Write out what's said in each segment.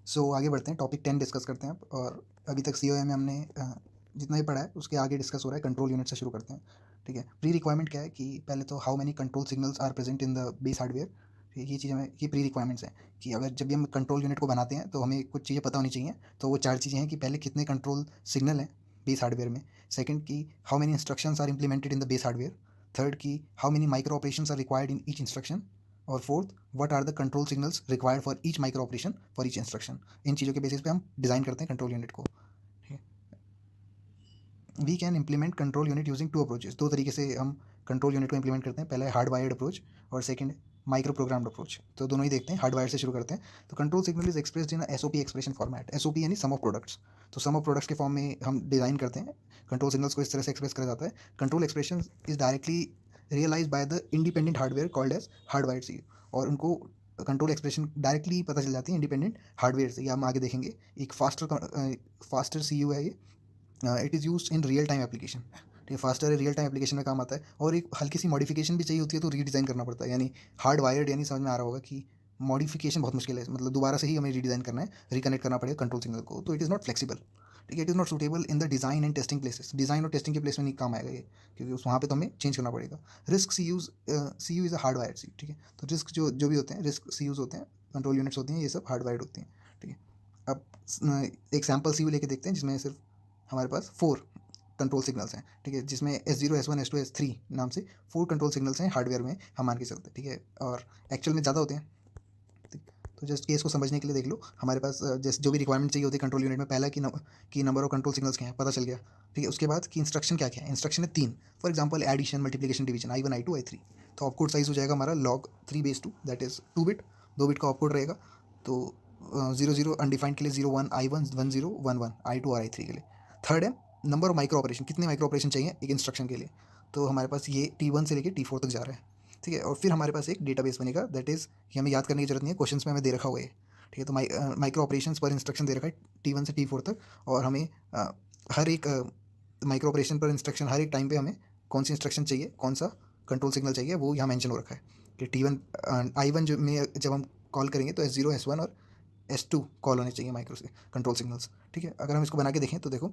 सो आगे बढ़ते हैं, टॉपिक 10 डिस्कस करते हैं अब। और अभी तक सीओए में हमने जितना भी पढ़ा है उसके आगे डिस्कस हो रहा है, कंट्रोल यूनिट से शुरू करते हैं। ठीक है, प्री रिक्वायरमेंट क्या है कि पहले तो how many control signals are present in the base hardware. ये चीज़ हमें, ये प्री रिक्वायरमेंट्स हैं कि अगर जब भी हम कंट्रोल यूनिट को बनाते हैं तो हमें कुछ चीज़ें पता होनी चाहिए। तो वो 4 चीज़ें हैं कि पहले कितने कंट्रोल सिग्नल हैं बेस हार्डवेयर में। सेकंड कि how many instructions are implemented in the base hardware. Third कि how many micro operations are required in each instruction. और fourth, what are the control signals required for each micro operation for each instruction. इन चीज़ों के basis पे हम design करते हैं control unit को। We can implement control unit using two approaches. दो तरीके से हम कंट्रोल यूनिट को इम्प्लीमेंट करते हैं, पहला है हार्ड वायर्ड अप्रोच और सेकंड माइक्रो प्रोग्राम्ड अप्रोच। तो दोनों ही देखते हैं, हार्ड वायर से शुरू करते हैं। तो control signal is expressed in SOP expression format. SOP यानी सम ऑफ प्रोडक्ट्स। तो सम ऑफ प्रोडक्ट्स के फॉर्म में हम डिज़ाइन करते हैं कंट्रोल सिग्नल्स को, इस तरह से एक्सप्रेस करा जाता है। Control expression is directly realize by the independent hardware called as hard wired C. और उनको कंट्रोल एक्सप्रेशन डायरेक्टली पता चल जाती है इंडिपेंडेंट हार्डवेयर से। या हम आगे देखेंगे एक फास्टर सी यू है ये। It is use in real time application. ठीक है, फास्टर रियल टाइम एप्लीकेशन में काम आता है। और एक हल्की सी मॉडिफिकेशन भी चाहिए होती है तो रीडिज़ाइन करना पड़ता है। यानी हार्ड वायर्ड यानी समझ में आ रहा होगा कि मॉडिफिकेशन बहुत मुश्किल है, मतलब दोबारा से ही हमें रीडिज़ाइन करना है, रिकनेक्ट करना पड़ेगा कंट्रोल सिग्नल को। तो इट इज़ नॉट फ्लेक्सिबल। ठीक है, it is not suitable in the design and testing places. Design और टेस्टिंग के प्लेस में नहीं काम आएगा ये, क्योंकि उस वहाँ पे तो हमें चेंज करना पड़ेगा। RISC C U is a hard wired C. ठीक है, तो रिस्क जो भी होते हैं, रिस्क सी यूज़ होते हैं, कंट्रोल यूनिट्स होती हैं, ये सब हार्ड वायर्ड होती हैं। ठीक है, अब एक सैम्पल सी यू लेके देखते हैं जिसमें सिर्फ हमारे पास 4 कंट्रोल सिग्नल्स हैं। ठीक है, जिसमें S0 S1 S2 S3 नाम से 4 कंट्रोल सिग्नल्स हैं हार्डवेयर में, हम मान के चलते हैं। ठीक है, और एक्चुअल में ज़्यादा होते हैं। तो जस्ट केस को समझने के लिए देख लो, हमारे पास जैसे जो भी रिक्वायरमेंट चाहिए होती है कंट्रोल यूनिट में, पहला कि नंबर ऑफ कंट्रोल सिग्नल्स क्या है पता चल गया। ठीक है, उसके बाद कि इंस्ट्रक्शन क्या क्या है। इंस्ट्रक्शन है 3, for example addition, multiplication, division, I1 I2 I3। तो ऑपकोड साइज हो जाएगा हमारा log 3/2, that is 2 bit, 2 bit का ऑपकोड रहेगा। तो 00 अनडिफाइंड के लिए 01 I1 10 11 I2 और I3 के लिए। थर्ड है नंबर ऑफ माइक्रो ऑपरेशन, कितने माइक्रो ऑपरेशन चाहिए एक इंस्ट्रक्शन के लिए। तो हमारे पास ये T1 से लेकर T4 तक जा रहा है। ठीक है, और फिर हमारे पास एक डेटाबेस बनेगा, दैट इज़ ये हमें याद करने की जरूरत नहीं है, क्वेश्चंस में हमें दे रखा हुआ है। ठीक है, तो माइक्रो ऑपरेशंस पर इंस्ट्रक्शन दे रखा है T1 से T4 तक। और हमें हर एक माइक्रो ऑपरेशन पर इंस्ट्रक्शन, हर एक टाइम पे हमें कौन सी इंस्ट्रक्शन चाहिए, कौन सा कंट्रोल सिग्नल चाहिए, वो यहाँ मेंशन हो रखा है कि T1 I1 जो में जब हम कॉल करेंगे तो S0 S1 और S2 कॉल होने चाहिए माइक्रो से कंट्रोल सिग्नल्स। ठीक है, अगर हम इसको बना के देखें तो देखो,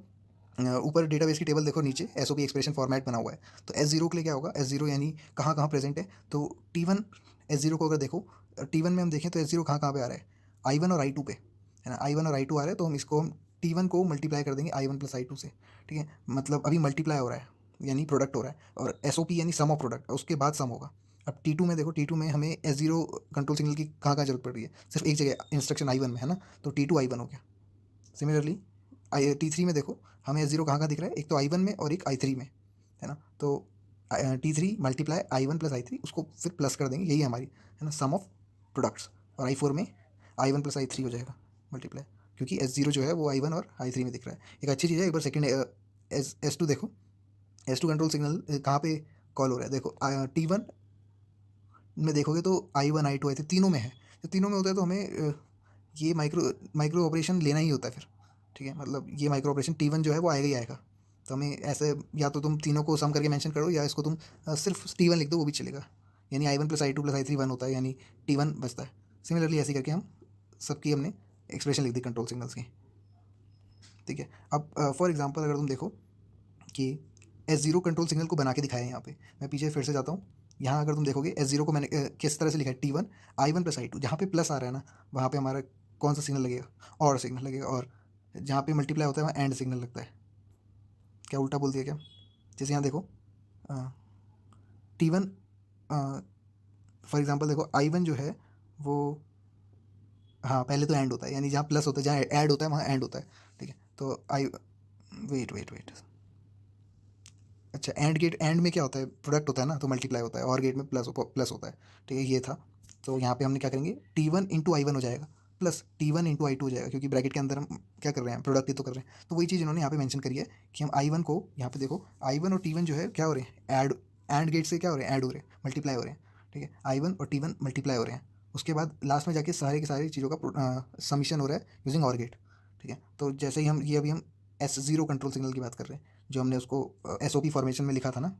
ऊपर डेटाबेस की टेबल देखो, नीचे एसओपी एक्सप्रेशन फॉर्मेट बना हुआ है। तो S0 के लिए क्या होगा, S0 यानी कहाँ कहाँ प्रेजेंट है। तो T1 S0 को अगर देखो, T1 में हम देखें तो S0 कहाँ कहाँ पे आ रहा है, I1 और I2 पे, है ना। I1 और I2 आ रहा है, तो हम इसको T1 को मल्टीप्लाई कर देंगे I1 प्लस I2 से। ठीक है, मतलब अभी मल्टीप्लाई हो रहा है यानी प्रोडक्ट हो रहा है, और एसओपी यानी सम ऑफ प्रोडक्ट, उसके बाद सम होगा। अब T2 में देखो, T2 में हमें S0 कंट्रोल सिग्नल की कहाँ कहाँ जरूरत पड़ रही है, सिर्फ एक जगह इंस्ट्रक्शन I1 में, है ना। तो T2 I1 हो गया। सिमिलरली T3 में देखो, हमें S0 कहाँ कहाँ दिख रहा है, एक तो I1 में और एक I3 में, है ना। तो T3 multiply I1 plus I3, उसको फिर प्लस कर देंगे, यही हमारी, है ना, सम ऑफ प्रोडक्ट्स। और I4 में I1 प्लस I3 हो जाएगा मल्टीप्लाई, क्योंकि S0 जो है वो I1 और I3 में दिख रहा है। एक अच्छी चीज़ है, एक बार सेकेंड S2 देखो, S2 कंट्रोल सिग्नल कहाँ पे कॉल हो रहा है, देखो T1 में देखोगे तो I1 I2 I3 तीनों में है। तो तीनों में होता है तो हमें ये माइक्रो ऑपरेशन लेना ही होता है फिर। ठीक है, मतलब ये माइक्रो ऑपरेशन T1 जो है वो आएगा ही आएगा। तो हमें ऐसे, या तो तुम तीनों को सम करके मेंशन करो, या इसको तुम सिर्फ T1 लिख दो, वो भी चलेगा। यानी I1 plus I2 plus I3 1 होता है, यानी T1 बचता है। सिमिलरली ऐसे करके हम सबकी हमने एक्सप्रेशन लिख दी कंट्रोल सिग्नल्स की। ठीक है, अब फॉर एग्जाम्पल अगर तुम देखो कि S0 कंट्रोल सिग्नल को बना के दिखाया है यहाँ पे, मैं पीछे फिर से जाता हूँ। यहाँ अगर तुम देखोगे S0 को मैंने किस तरह से लिखा है, T1 I1 प्लस I2, जहाँ पे प्लस आ रहा है ना, वहाँ पे हमारा कौन सा सिग्नल लगेगा, और सिग्नल लगेगा। और जहाँ पे मल्टीप्लाई होता है वहाँ एंड सिग्नल लगता है। क्या उल्टा बोल दिया क्या, जैसे यहाँ देखो T1 फॉर एग्जांपल देखो, I1 जो है वो, हाँ पहले तो एंड होता है, यानी जहाँ प्लस होता है, जहाँ ऐड होता है वहाँ एंड होता है। ठीक है, तो आई वेट, अच्छा, एंड गेट, एंड में क्या होता है, प्रोडक्ट होता है ना, तो मल्टीप्लाई होता है, और गेट में प्लस होता है। ठीक है, ये था। तो यहाँ पे हमने क्या करेंगे, T1 इंटू I1 हो जाएगा, प्लस T1 इंटू I2 हो जाएगा, क्योंकि ब्रैकेट के अंदर हम क्या कर रहे हैं, प्रोडक्ट ही तो कर रहे हैं। तो वही चीज़ इन्होंने यहाँ पे मेंशन करी है कि हम I1 को, यहाँ पे देखो I1 और T1 जो है क्या हो रहे हैं, एंड गेट से क्या हो रहे हैं, ऐड हो रहे हैं, मल्टीप्लाई हो रहे हैं। ठीक है, I1 और T1 मल्टीप्लाई हो रहे हैं, उसके बाद लास्ट में जाके सारे की सारी चीज़ों का समीशन हो रहा है यूजिंग और गेट। ठीक है, तो जैसे ही हम ये अभी हम S0 कंट्रोल सिग्नल की बात कर रहे हैं, जो हमने उसको SOP फॉर्मेशन में लिखा था ना,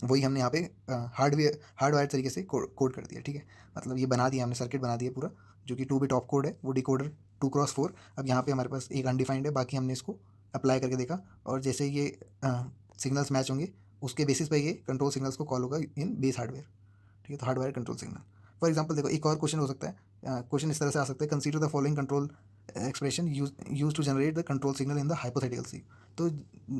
वही हमने यहाँ पे हार्डवायर तरीके से कोड कर दिया। ठीक है, मतलब ये बना दिया हमने, सर्किट बना दिया पूरा, जो कि 2 बिट ऑप कोड है, वो डिकोडर 2x4। अब यहाँ पे हमारे पास एक अनडिफाइंड है, बाकी हमने इसको अप्लाई करके देखा और जैसे ये सिग्नल्स मैच होंगे उसके बेसिस पे ये कंट्रोल सिग्नल्स को कॉल होगा इन बेस हार्डवेयर। ठीक है, तो hardware control signal. For example देखो एक और क्वेश्चन हो सकता है, क्वेश्चन इस तरह से आ सकता है, consider the following control expression use to generate the control signal in the hypothetical C. तो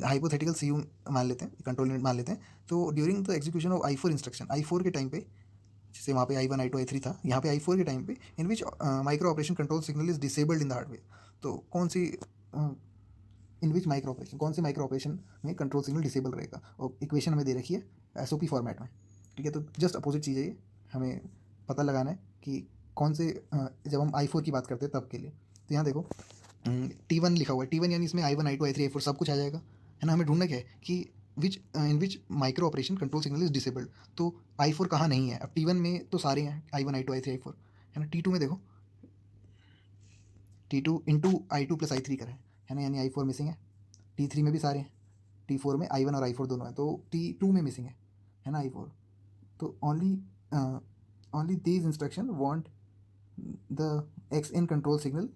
हाइपोथेटिकल सी मान लेते हैं, कंट्रोल यूनिट मान लेते हैं। तो during the execution of I4 instruction, I4 के टाइम पे, जैसे वहाँ पे I1 I2 I3 था, यहाँ पे I4 के टाइम पे in which micro operation control signal is disabled in the hardware. तो कौन सी इन विच माइक्रो ऑपरेशन, कौन से माइक्रो ऑपरेशन में कंट्रोल सिग्नल डिसेबल रहेगा, और इक्वेशन हमें दे रखी है SOP फॉर्मेट में। ठीक है, तो जस्ट अपोजिट चीज़ है ये, हमें पता लगाना है कि कौन से जब हम I4 की बात करते हैं तब के लिए। तो यहाँ देखो T1 लिखा हुआ है, T1 यानी इसमें I1 I2 I3 I4 सब कुछ आ जाएगा, है ना। हमें ढूंढना क्या है कि which in which micro operation control signal is disabled. तो I4 कहाँ नहीं है। अब T1 में तो सारे हैं, I1 I2 I3 I4, है ना। T2 में देखो, T2 into I2 plus I3 का है ना, यानी I4 मिसिंग है। T3 में भी सारे हैं, T4 में I1 और I4 दोनों हैं, तो T2 में मिसिंग है ना I4। तो only these instruction want the x in control signal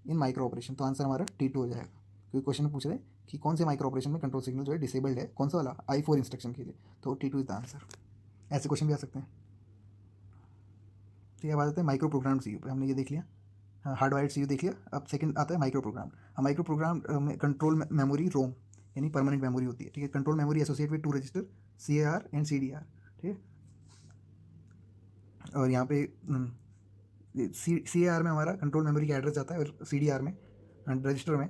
in micro operation. तो आंसर हमारा T2 हो जाएगा, क्योंकि क्वेश्चन पूछ रहे हैं कि कौन से माइक्रो ऑपरेशन में कंट्रोल सिग्नल जो है डिसेबल्ड है, कौन सा वाला I4 इंस्ट्रक्शन के लिए। तो T2 इज द आंसर। ऐसे क्वेश्चन भी आ सकते हैं। ठीक है, बात आते हैं माइक्रो प्रोग्राम सी यू पे। हमने ये देख लिया, हार्ड वायर्ड सी यू देख लिया। अब सेकंड आता है माइक्रो प्रोग्राम। माइक्रो प्रोग्राम में कंट्रोल मेमोरी रोम यानी परमानेंट मेमोरी होती है। ठीक है, control memory associate with 2 register CAR and CDR। ठीक है, और यहाँ पे CAR में हमारा कंट्रोल मेमोरी का एड्रेस जाता है, और CDR में रजिस्टर में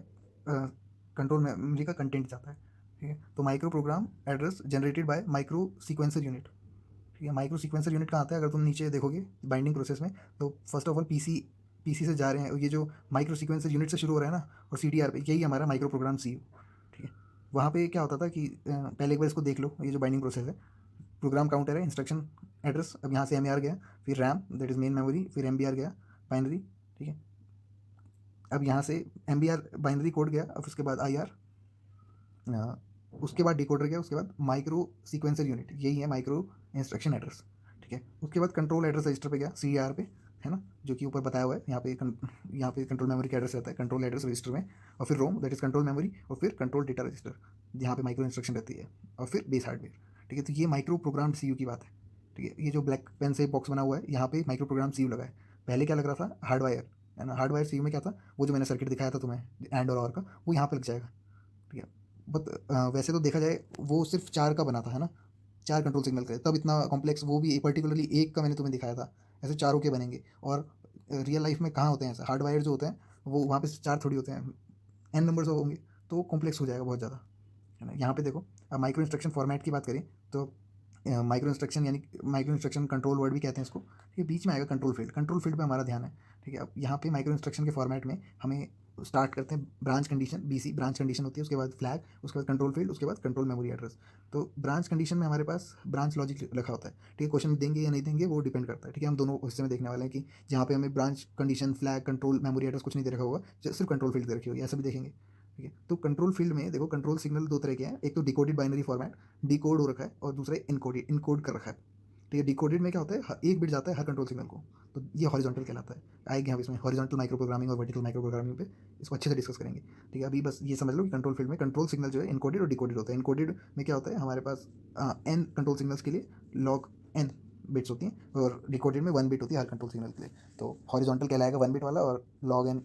कंट्रोल मेमोरी का कंटेंट जाता है। ठीक है, तो micro program address generated by micro sequencer unit. ठीक है, माइक्रो सीक्वेंसर यूनिट कहाँ आता है, अगर तुम नीचे देखोगे बाइंडिंग प्रोसेस में, तो फर्स्ट ऑफ ऑल पीसी से जा रहे हैं, ये जो माइक्रो सीक्वेंसर यूनिट से शुरू हो रहा है ना, और CDR पे, यही हमारा माइक्रो प्रोग्राम सी। ठीक है, वहाँ पे क्या होता था कि पहले एक बार इसको देख लो, ये जो बाइंडिंग प्रोसेस है, प्रोग्राम काउंटर है, इंस्ट्रक्शन एड्रेस, अब यहाँ से MAR गया, फिर RAM that is main memory, फिर MBR गया बाइनरी। ठीक है, अब यहाँ से MBR बाइनरी कोड गया, अब उसके बाद IR, उसके बाद डिकोडर गया, उसके बाद माइक्रो सीक्वेंसर यूनिट, यही है माइक्रो इंस्ट्रक्शन एड्रेस। ठीक है, उसके बाद कंट्रोल एड्रेस रजिस्टर पे गया CAR पे, है ना, जो कि ऊपर बताया हुआ है। यहाँ पे कंट्रोल मेमोरी का एड्रेस रहता है कंट्रोल एड्रेस रजिस्टर में, और फिर रोम दैट इज कंट्रोल मेमोरी, और फिर कंट्रोल डेटा रजिस्टर जहाँ पे माइक्रो इंस्ट्रक्शन रहती है, और फिर बेस हार्डवेयर। ठीक है, तो ये माइक्रो प्रोग्राम CU की बात है। ठीक है, ये जो ब्लैक पेन से बॉक्स बना हुआ है, यहाँ पे माइक्रो प्रोग्राम CU लगा है। पहले क्या लग रहा था, हार्डवायर, है ना। हार्डवायर CU में क्या था, वो जो मैंने सर्किट दिखाया था तुम्हें एंड और का, वो यहाँ पे लग जाएगा। ठीक है, बट वैसे तो देखा जाए वो सिर्फ 4 का बना था, है ना, 4 कंट्रोल सिग्नल का, तब इतना कॉम्प्लेक्स, वो भी पर्टिकुलरली एक का मैंने तुम्हें दिखाया था। ऐसे चारों के बनेंगे, और रियल लाइफ में कहाँ होते हैं ऐसे, हार्ड वायर जो होते हैं वो वहाँ पे 4 थोड़ी होते हैं, N नंबर्स होंगे, तो कॉम्प्लेक्स हो जाएगा बहुत ज़्यादा, है ना। यहाँ पे देखो, अब माइक्रो इंस्ट्रक्शन फॉर्मेट की बात करें तो माइक्रो इंस्ट्रक्शन यानी माइक्रो इंस्ट्रक्शन कंट्रोल वर्ड भी कहते हैं इसको। ठीक है, बीच में आएगा कंट्रोल फील्ड, कंट्रोल फील्ड पे हमारा ध्यान है। ठीक है, अब यहाँ पे माइक्रो इंस्ट्रक्शन के फॉर्मेट में हमें स्टार्ट करते हैं branch condition, BC branch condition होती है, उसके बाद फ्लैग, उसके बाद कंट्रोल फील्ड, उसके बाद कंट्रोल मेमोरी एड्रेस। तो ब्रांच कंडीशन में हमारे पास ब्रांच लॉजिक लिखा होता है। ठीक है, क्वेश्चन देंगे या नहीं देंगे वो डिपेंड करता है। ठीक है, हम दोनों हिस्से में देखने वाले हैं कि जहाँ पे हमें branch condition, flag, control memory address कुछ नहीं दे रखा होगा, सिर्फ कंट्रोल फील्ड दे रखी होगी, ऐसा भी देखेंगे। ठीक है, तो कंट्रोल फील्ड में देखो, कंट्रोल सिग्नल 2 तरह के हैं, एक तो डिकोडेड बाइनरी फॉर्मेट, डिकोड हो रखा है, और दूसरा इनकोडेड, इनकोड कर रखा है। ठीक है, डिकोडेड में क्या होता है, एक बिट जाता है हर कंट्रोल सिग्नल को, तो ये हॉरिजॉन्टल कहलाता है। आएगी हम इसमें हॉरिजॉन्टल माइक्रो प्रोग्रामिंग और वर्टिकल माइक्रो प्रोग्रामिंग पे इसको अच्छे से डिस्कस करेंगे। ठीक है, अभी बस ये समझ लो कि कंट्रोल फील्ड में कंट्रोल सिग्नल जो है इनकोडेड और डिकोडेड होता है। इनकोडेड में क्या होता है, हमारे पास N कंट्रोल सिग्नल्स के लिए log N बिट्स होती हैं, और डिकोडेड में 1 बिट होती है हर कंट्रोल सिग्नल के लिए। तो हॉरिजॉन्टल कहलाएगा 1 बिट वाला, और log N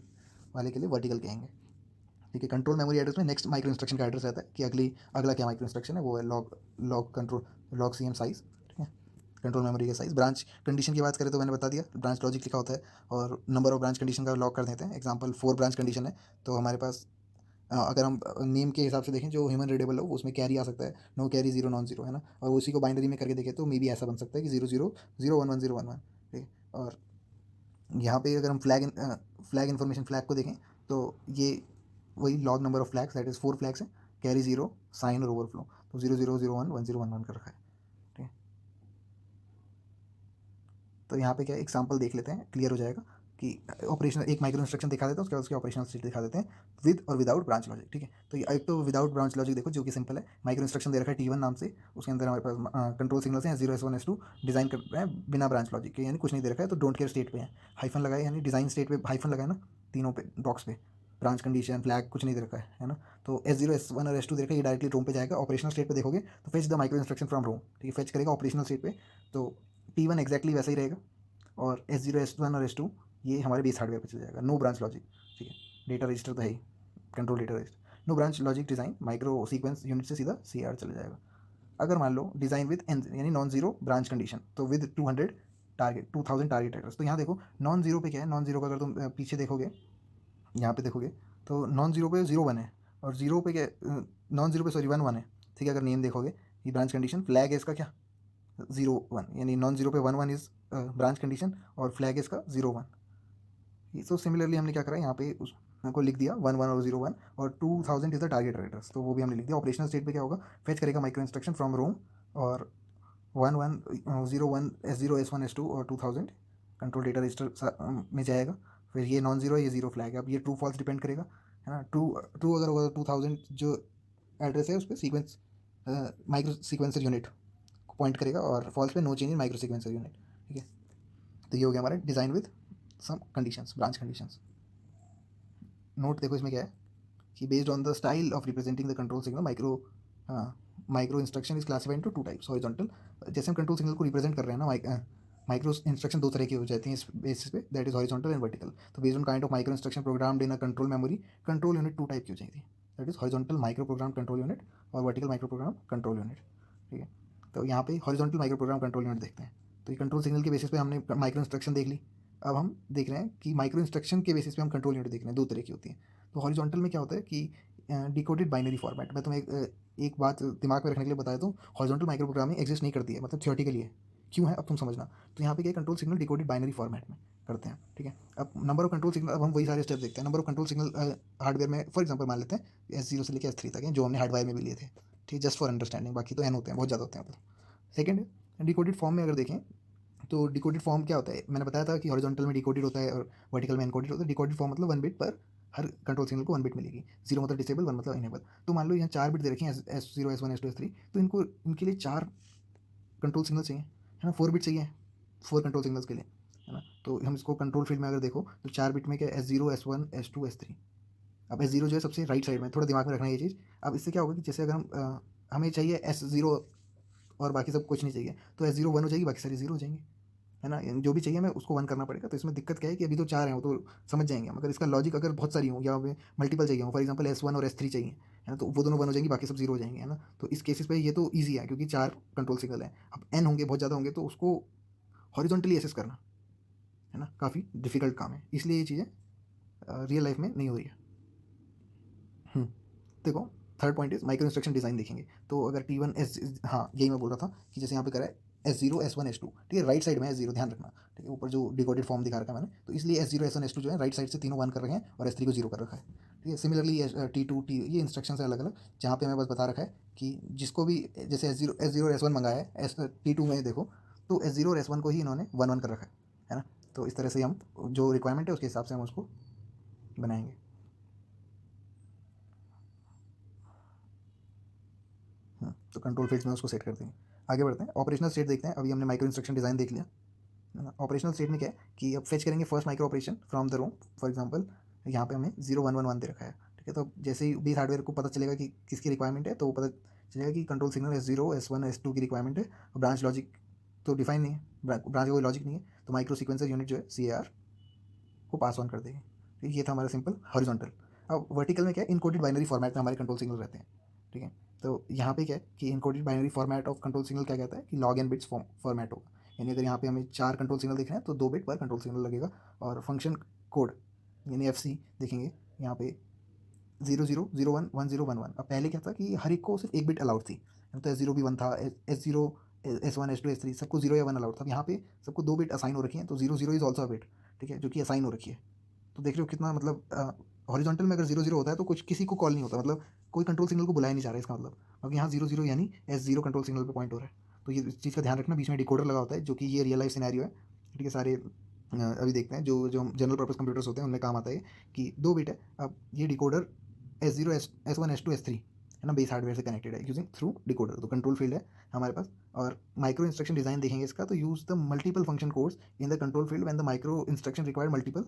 वाले के लिए वर्टिकल कहेंगे। ठीक है, कंट्रोल मेमोरी एड्रेस में नेक्स्ट माइक्रो इंस्ट्रक्शन का एड्रेस रहता है कि अगला क्या माइक्रो इंस्ट्रक्शन है, वो है log CM साइज। ठीक है, कंट्रोल मेमोरी का साइज। ब्रांच कंडीशन की बात करें तो मैंने बता दिया, ब्रांच लॉजिक लिखा होता है, और नंबर ऑफ ब्रांच कंडीशन का लॉक कर देते हैं। एग्जांपल 4 ब्रांच कंडीशन है, तो हमारे पास अगर हम नेम के हिसाब से देखें जो ह्यूमन रीडेबल हो, उसमें कैरी आ सकता है, नो कैरी, 0 नॉन 0, है ना। और उसी को बाइनरी में करके देखें तो मे बी ऐसा बन सकता है कि 00 011 011। ठीक है, और यहाँ पे अगर हम फ्लैग इन्फॉर्मेशन, फ्लैग को देखें तो ये वही log number of flags that is 4 flags हैं, कैरी 0, साइन और ओवरफ्लो, तो 0001 1011 कर रखा है। ठीक है, तो यहाँ पे क्या एग्जांपल देख लेते हैं, क्लियर हो जाएगा कि ऑपरेशनल, एक माइक्रो इंस्ट्रक्शन दिखा देते हैं, उसके बाद उसके ऑपरेशनल स्टेट दिखा देते हैं विद और विदाउट ब्रांच लॉजिक। ठीक है, तो एक तो विदाउट ब्रांच लॉजिक देखो, जो कि सिंपल है, माइक्रो इंस्ट्रक्शन दे रखा है T1 नाम से, उसके अंदर हमारे पास कंट्रोल सिग्नल्स हैं 0 S1 S2, डिज़ाइन कर रहे हैं बिना ब्रांच लॉजिक के, यानी कुछ नहीं दे रखा है, तो डोंट केयर स्टेट पे है, हाइफन लगाए, यानी डिज़ाइन स्टेट पे हाइफन लगाए ना, तीनों पे बॉक्स पे ब्रांच कंडीशन फ्लैग कुछ नहीं दे रखा है ना। तो S0 S1 और S2 दे रखा है, ये डायरेक्टली रोम पे जाएगा। ऑपरेशनल स्टेट पे देखोगे तो fetch the micro instruction from ROM, ठीक है, फेच करेगा ऑपरेशनल स्टेट पे। तो T1 एक्जैक्टली वैसा ही रहेगा और S0 S1 और S2 ये हमारे बेस हार्डवेयर पे चल जाएगा। नो ब्रांच लॉजिक, ठीक है, डेटा रजिस्टर तो है ही, control data register. No branch logic design micro sequence unit से सीधा CR चला जाएगा। अगर मान लो डिज़ाइन विद एन यानी नॉन जीरो ब्रांच कंडीशन, तो विद 200 टारगेट 2000 टारगेट एड्रेस। तो यहाँ देखो नॉन जीरो पे क्या है, नॉन जीरो का अगर तुम पीछे देखोगे, यहाँ पे देखोगे तो नॉन जीरो पे 0 1 है और जीरो पे क्या, नॉन जीरो पे सॉरी 1 1 है, ठीक है। अगर नेम देखोगे ये ब्रांच कंडीशन, फ्लैग है इसका क्या 0 1, यानी नॉन जीरो पे 1 1 इज ब्रांच कंडीशन और फ्लैग है इसका 0 1। सो सिमिलरली हमने क्या करा यहाँ पे उसको लिख दिया 1 1 और 0 1 और 2000 इज द टारगेट एड्रेस, तो वो भी हमने लिख दिया। ऑपरेशनल स्टेट पे क्या होगा, फेच करेगा माइक्रो इंस्ट्रक्शन फ्रॉम रोम और 1 1 0 1 S0 S1 S2 और 2000 कंट्रोल डेटा रजिस्टर में जाएगा। फिर ये नॉन जीरो है, ये जीरो फ्लैग है। अब ये ट्रू फॉल्स डिपेंड करेगा, है ना। ट्रू ट्रू अगर होगा तो 2000 जो एड्रेस है उस पर sequence micro sequencer unit point करेगा और फॉल्स पे no change in micro sequencer unit, ठीक है। तो ये हो गया हमारा design with some conditions, branch conditions. Note देखो इसमें क्या है कि based on the style of representing the control signal micro instruction is classified into two types. Horizontal, जैसे हम कंट्रोल सिग्नल को रिप्रेजेंट कर रहे हैं ना, माइक्रो इंस्ट्रक्शन दो तरह की हो जाती हैं इस बेसिस पे, that is horizontal and vertical. तो based on kind of micro instruction programmed in a control memory, control unit two type की हो जाएगी, that is horizontal micro program control unit और vertical micro program control unit, ठीक है। तो यहाँ पे horizontal micro program control unit देखते हैं। तो ये कंट्रोल सिग्नल के बेसिस पे हमने माइक्रो इंस्ट्रक्शन देख ली। अब हम देख रहे हैं कि माइक्रो इंस्ट्रक्शन के बेसिस पे हम कंट्रोल यूनिट देख रहे हैं, दो तरह की होती है। तो हॉरिजॉन्टल में क्या होता है कि डिकोडेड बाइनरी फॉर्मेट। मैं तुम्हें एक बात दिमाग में रखने के लिए बताया, तो हॉरिजॉन्टल माइक्रो प्रोग्रामिंग एग्जिस्ट नहीं करती है, मतलब थियोरेटिकली है। क्यों है अब तुम समझना। तो यहाँ पे क्या control signal decoded binary format में करते हैं, ठीक है। अब नंबर ऑफ कंट्रोल सिग्नल, अब हम वही सारे स्टेप देखते हैं। Number of control signal hardware में फॉर एग्जांपल मान लेते हैं S0 से लेकर S3 तक है, जो हमने हार्डवेयर में भी लिए थे, ठीक, जस्ट फॉर अंडरस्टैंडिंग। बाकी तो N होते हैं, बहुत ज़्यादा होते हैं मतलब। सेकेंड, डिकोडेड फॉर्म में अगर देखें तो डिकोडेड फॉर्म क्या होता है, मैंने बताया था कि हॉरिजॉन्टल में डिकोडेड होता है और वर्टिकल में एनकोडेड होता है। डिकोडेड फॉर्म मतलब 1 बिट पर हर कंट्रोल सिग्नल को 1 बिट मिलेगी। 0 मतलब डिसेबल, 1 मतलब इनेबल। तो मान लो यहाँ 4 बिट दे रखे हैं, S0 S1 S2 S3, तो इनको इनके लिए 4 कंट्रोल सिग्नल चाहिए, है ना। 4 बिट चाहिए 4 कंट्रोल सिग्नल्स के लिए, है ना। तो हम इसको कंट्रोल फील्ड में अगर देखो तो 4 बिट में क्या S0 S1 S2 S3। अब S0 जो है सबसे राइट साइड में, थोड़ा दिमाग में रखना ये चीज़। अब इससे क्या होगा कि जैसे अगर हम हमें चाहिए S0 और बाकी सब कुछ नहीं चाहिए, तो S0 1 हो जाएगी, बाकी सारी 0 हो जाएंगी, है ना। जो भी चाहिए हमें उसको 1 करना पड़ेगा। तो इसमें दिक्कत क्या है कि अभी तो 4 हैं, वो तो समझ जाएंगे हम। अगर इसका लॉजिक अगर बहुत सारी हो या हमें मल्टीपल चाहिए हो, फॉर एग्जांपल S1 और S3 चाहिए, है ना, तो वो दोनों 1 हो जाएंगी, बाकी सब 0 हो जाएंगे, है ना। तो इस केसेस पे ये तो ईजी है क्योंकि 4 कंट्रोल सिग्नल है। अब N होंगे, बहुत ज़्यादा होंगे, तो उसको हॉरिजॉन्टली एसेस करना, है ना, काफ़ी डिफिकल्ट काम है। इसलिए ये चीज़ें रियल लाइफ में नहीं हो रही है। देखो third point is micro instruction design देखेंगे। तो अगर T1 S, हाँ यही मैं बोल रहा था कि जैसे यहाँ पे करा है S0 S1 S2, ठीक है, राइट साइड में S0 ध्यान रखना, ठीक है, ऊपर जो डिकोडेड फॉर्म दिखा रखा है मैंने, तो इसलिए S0 S1 S2 जो है राइट साइड से तीनों 1 कर रखे हैं और S3 को 0 कर रखा है, ठीक है। सिमिलरली T2 T ये इंस्ट्रक्शन है अलग अलग, जहाँ पे हमें बस बता रखा है कि जिसको भी जैसे S0 S1 मंगाया है, T2 में देखो तो S0 और S1 को ही इन्होंने 1 1 कर रखा है ना। तो इस तरह से हम जो रिक्वायरमेंट है उसके हिसाब से हम उसको बनाएंगे। तो कंट्रोल फील्ड्स में उसको सेट कर देंगे। आगे बढ़ते हैं, ऑपरेशनल स्टेट देखते हैं। अभी हमने माइक्रो इंस्ट्रक्शन डिज़ाइन देख लिया, है ना। ऑपरेशनल स्टेट में क्या है कि अब फेच करेंगे first micro operation from the ROM. For example यहाँ पे हमें 0 1 1 1 दे रखा है, ठीक है। तो जैसे ही बेस हार्डवेयर को पता चलेगा कि किसकी रिक्वायरमेंट है, तो वो पता चलेगा कि control signal S0 S1 S2 की रिक्वायरमेंट है। और ब्रांच लॉजिक तो डिफाइन नहीं है, ब्रांच का कोई लॉजिक नहीं है, तो माइक्रो सीक्वेंसर यूनिट जो है CAR को पास ऑन कर देगी, ठीक है। ये था हमारा सिंपल हॉरिजॉन्टल। अब वर्टिकल में क्या है, इनकोडेड बाइनरी फॉर्मेट में हमारे कंट्रोल सिग्नल रहते हैं, ठीक है। तो यहाँ पे क्या है कि encoded binary format of control signal क्या कहता है कि लॉग एन बिट्स फॉर्मेट होगा। यानी अगर यहाँ पे हमें 4 कंट्रोल सिग्नल दिख रहे हैं तो 2 बिट पर कंट्रोल सिग्नल लगेगा। और फंक्शन कोड यानी FC देखेंगे यहाँ पे 0 0 0 1 1 0 1 1। अब पहले क्या था कि हर एक को सिर्फ 1 बिट अलाउड थी, तो S0 भी 1 था, S0 S1 S2 S3 सबको 0 या 1 अलाउड था। यहाँ पे सबको 2 बिट असाइन हो रखी है, तो 0 0 इज ऑल्सो अ बिट, ठीक है, जो कि असाइन हो रखी है। तो देख रहे हो कितना मतलब हॉरिजॉन्टल में अगर 0 0 होता है तो कुछ किसी को कॉल नहीं होता, मतलब कोई कंट्रोल सिग्नल को बुलाया नहीं जा रहा है इसका मतलब। अब यहाँ 0 0 यानी S0 कंट्रोल सिग्नल पे पॉइंट हो रहा है। तो ये इस चीज़ का ध्यान रखना, बीच में डिकोडर लगा होता है, जो कि ये रियल लाइफ सिनेरियो है, ठीक है। सारे अभी देखते हैं जो जो जनरल पर्पस कंप्यूटर्स होते हैं उनमें काम आता है कि 2 बिट है। अब ये decoder S0 S1 S2 S3, है ना, बेस हार्डवेयर से कनेक्टेड है यूजिंग थ्रू डिकोडर। तो कंट्रोल फील्ड है हमारे पास। और माइक्रो इंस्ट्रक्शन डिज़ाइन देखेंगे इसका, तो use the multiple function codes in the control field when the micro instruction require multiple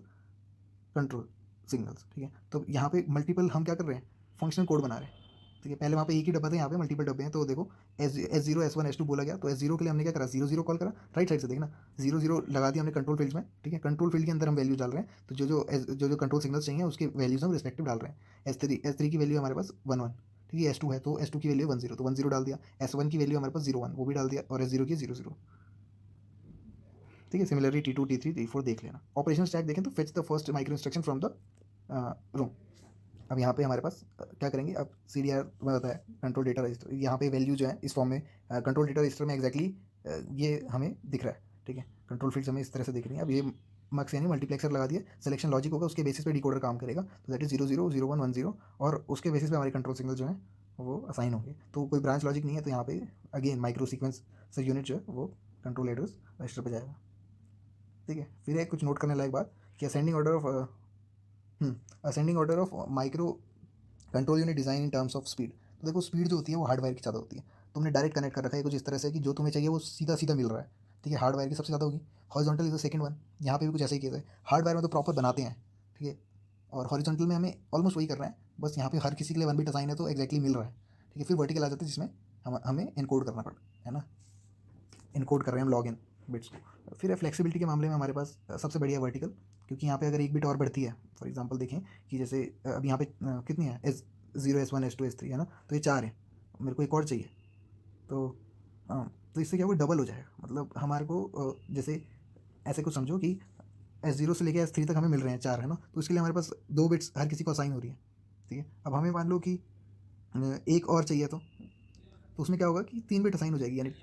control, signals, ठीक है। तो यहाँ पे मल्टीपल हम क्या कर रहे हैं, फंक्शनल कोड बना रहे हैं, ठीक है। पहले वहाँ पे एक ही डब्बा था, यहाँ पे मल्टीपल डब्बे हैं। तो देखो S0 S1 S2 बोला गया, तो S0 के लिए हमने क्या करा, 0 कॉल करा, राइट साइड से देखना 0 लगा दिया हमने कंट्रोल फील्ड्स में, ठीक है। कंट्रोल फील्ड के अंदर हम वैल्यू डाल रहे हैं, तो जो कंट्रोल सिग्नल्स चाहिए उसके वैल्यूज हम रिस्पेक्टिव डाल रहे हैं। S3 की वैल्यू हमारे पास 1 1, ठीक है। S2 है तो S2 की वैल्यू 1 0, तो 1 0 डाल दिया। S1 की वैल्यू हमारे पास 0 1, वो भी डाल दिया, और S0 की 0 0, ठीक है। सिमिलरली T2 T3 T4 देख लेना। ऑपरेशन स्टैक देखें तो fetch the first micro instruction from the room. अब यहाँ पे हमारे पास क्या करेंगे, अब CDR में होता है कंट्रोल डेटा रजिस्टर, यहाँ पे वैल्यू जो है इस फॉर्म में कंट्रोल डेटा रजिस्टर में एग्जैक्टली ये हमें दिख रहा है, ठीक है। कंट्रोल फील्ड्स हमें इस तरह से दिख रही है। अब ये मक्स यानी मल्टीप्लेक्सर लगा दिए, सिलेक्शन लॉजिक होगा, उसके बेसिस पे डिकोडर काम करेगा, तो दैट इज 0 0 0 1 1 0, और उसके बेसिस पे हमारे कंट्रोल सिग्नल जो है वो असाइन होंगे। तो कोई ब्रांच लॉजिक नहीं है, तो यहाँ पे अगेन माइक्रो सीक्वेंस से यूनिट जो है वो कंट्रोल एड्रेस रजिस्टर पर जाएगा, ठीक है। फिर एक कुछ नोट करने लायक बात कि ascending order of micro control unit design in terms of speed. तो देखो स्पीड जो होती है वो हार्डवेयर की ज़्यादा होती है। तुमने डायरेक्ट कनेक्ट कर रखा है कुछ इस तरह से कि जो तुम्हें चाहिए वो सीधा सीधा मिल रहा है, ठीक है। हार्डवेयर की सबसे ज़्यादा होगी, horizontal is the second one. यहाँ पे भी कुछ ऐसा ही केस है, हार्डवेयर में तो प्रॉपर बनाते हैं, ठीक है, और हॉरिजॉन्टल में हमें ऑलमोस्ट वही कर रहे हैं, बस यहाँ पे हर किसी के लिए 1 बिट असाइन है तो एक्जैक्टली मिल रहा है, ठीक है। फिर वर्टिकल आ जाता है जिसमें हमें इनकोड करना पड़ता है ना, इनकोड कर रहे हैं हम लॉग इन बिट्स को। फिर फ्लेक्सिबिलिटी के मामले में हमारे पास सबसे बढ़िया वर्टिकल, क्योंकि यहाँ पे अगर एक बिट और बढ़ती है, फॉर एग्जांपल देखें कि जैसे अब यहाँ पे कितनी है, S0 S1 S2 S3 है ना, तो ये 4 है, मेरे को एक और चाहिए, तो तो इससे क्या होगा, डबल हो जाएगा। मतलब हमारे को जैसे ऐसे कुछ समझो कि S0 से लेकर S3 तक हमें मिल रहे हैं 4, है ना, तो इसके लिए हमारे पास 2 बिट्स हर किसी को असाइन हो रही है, ठीक है। अब हमें मान लो कि एक और चाहिए, तो उसमें क्या होगा कि 3 बिट असाइन हो जाएगी, यानी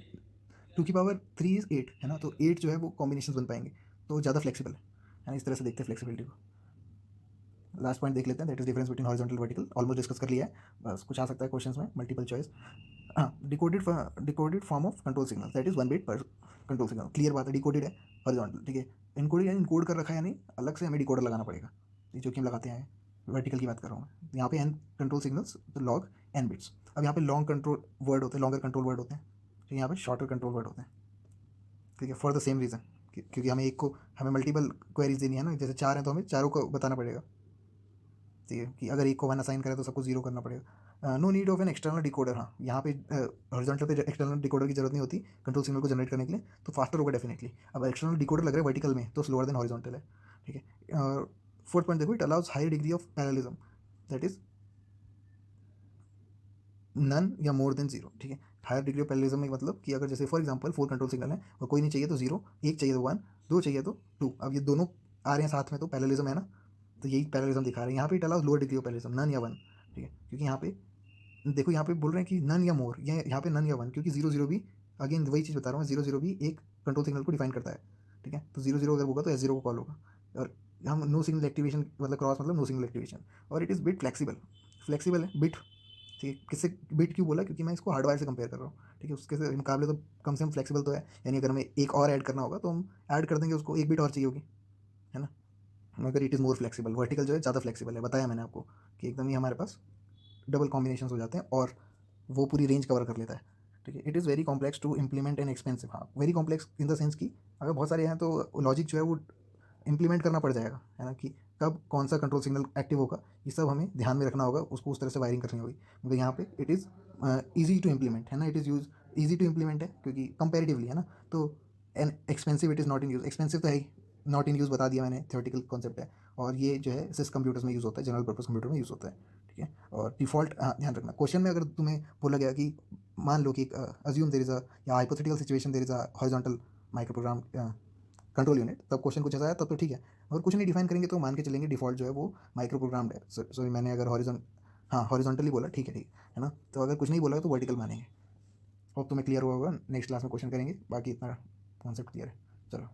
2 की पावर 3 इज 8, है ना, तो 8 जो है वो कॉम्बिनेशन बन पाएंगे, तो ज़्यादा फ्लेक्सिबल है ना। इस तरह से देखते हैं फ्लेक्सिबिलिटी को। लास्ट पॉइंट देख लेते हैं, that is difference between horizontal vertical, almost discuss कर लिया है, बस कुछ आ सकता है क्वेश्चंस में, मल्टीपल चॉइस। हाँ, decoded form of control signal, that is 1 bit पर कंट्रोल सिग्नल, क्लियर बात है, डिकोडेड है, हॉरिजॉन्टल, ठीक है। इनकोडेड यानी इनकोड कर रखा है, यानी अलग से हमें डिकोडर लगाना पड़ेगा, जो कि हम लगाते हैं। वर्टिकल की बात कर रहा हूँ मैं, यहाँ पे n कंट्रोल सिग्नल्स, तो लॉग n बिट्स। अब यहाँ पे लॉन्ग कंट्रोल वर्ड होते हैं, लॉन्गर कंट्रोल वर्ड होते हैं, तो यहाँ पे शॉर्टर कंट्रोल वर्ड होते हैं, ठीक है, फॉर द सेम रीज़न, क्योंकि हमें मल्टीपल क्वेरीज देनी है ना, जैसे 4 हैं तो हमें चारों को बताना पड़ेगा, ठीक है, कि अगर एक को 1 असाइन करें तो सबको 0 करना पड़ेगा। No need of an external decoder, हाँ यहाँ पे हॉरिजॉन्टल पे एक्सटर्नल डिकोडर की जरूरत नहीं होती कंट्रोल सिग्नल को जनरेट करने के लिए, तो फास्टर होगा डेफिनेटली। अब एक्सटर्नल डिकोडर लग रहा है वर्टिकल में, तो स्लोअर देन हॉरिजॉन्टल है, ठीक है। फोर्थ पॉइंट देखो, it allows higher degree of parallelism, that is none या मोर देन 0, ठीक है। हायर डिग्री ऑफ पैरेललिज्म में मतलब कि अगर जैसे फॉर एग्जांपल 4 कंट्रोल सिग्नल है और कोई नहीं चाहिए तो 0, एक चाहिए तो 1, 2 चाहिए तो 2, अब ये दोनों आ रहे हैं साथ में, तो पैरेललिज्म है ना, तो यही पैरेललिज्म दिखा रहे हैं। यहाँ पे it allows lower degree of parallelism, none या 1, ठीक है, क्योंकि यहाँ पे देखो यहाँ पे बोल रहे हैं कि नन या मोर, यहाँ पे नन या 1, क्योंकि 0 0 भी अगेन वही चीज़ बता रहा हूँ, 0 0 भी एक कंट्रोल सिग्नल को डिफाइन करता है, ठीक है। तो 0 0 अगर होगा तो S0 को कॉल होगा, और हम नो सिग्नल एक्टिवेशन मतलब क्रॉस मतलब नो सिग्नल एक्टिवेशन, और इट इज़ बिट फ्लेक्सिबल है बिट, ठीक है। किससे बिट क्यों बोला, क्योंकि मैं इसको हार्डवेयर से कंपेयर कर रहा हूँ, ठीक है, उसके मुकाबले तो कम से कम फ्लेक्सिबल तो है, यानी अगर हमें एक और ऐड करना होगा तो हम ऐड कर देंगे उसको, एक बिट और चाहिए होगी, है ना, मगर it is more flexible. Vertical जो है ज़्यादा फ्लेक्सिबल है, बताया मैंने आपको कि एकदम ही हमारे पास डबल कॉम्बिनेशन हो जाते हैं और वो पूरी रेंज कवर कर लेता है, ठीक है। It is very complex to implement and expensive, हाँ very complex in the sense कि अगर बहुत सारे हैं तो लॉजिक जो है वो इम्प्लीमेंट करना पड़ जाएगा, है ना, कि कब कौन सा कंट्रोल सिग्नल एक्टिव होगा, ये सब हमें ध्यान में रखना होगा, उसको उस तरह से वायरिंग करनी होगी। मगर यहाँ पे it is easy to implement, है ना, it is easy to implement है, क्योंकि कंपेरेटिवली, है ना, तो and expensive it is not in use, expensive तो है ही, नॉट इन यूज़ बता दिया मैंने, थियोरेटिकल कॉन्सेप्ट है, और ये जो है सिस कंप्यूटर्स में यूज़ होता है, जनरल पर्पस कंप्यूटर में यूज़ होता है, ठीक है। और डिफ़ॉल्ट, हाँ ध्यान रखना, क्वेश्चन में अगर तुम्हें बोला गया कि मान लो कि अज्यूम देयर इज़ अ, या hypothetical situation there is a horizontal micro program control unit, तब क्वेश्चन कुछ ऐसा आया तब तो ठीक है, अगर कुछ नहीं डिफाइन करेंगे तो मान के चलेंगे डिफ़ॉल्ट जो है वो माइक्रो प्रोग्राम्ड है। सॉरी मैंने अगर हाँ हॉरिजॉन्टली बोला, ठीक है ना, तो अगर कुछ नहीं बोला तो वर्टिकल मानेंगे। होप तुम्हें क्लियर हुआ होगा, नेक्स्ट क्लास में क्वेश्चन करेंगे, बाकी इतना कॉन्सेप्ट क्लियर है, चलो।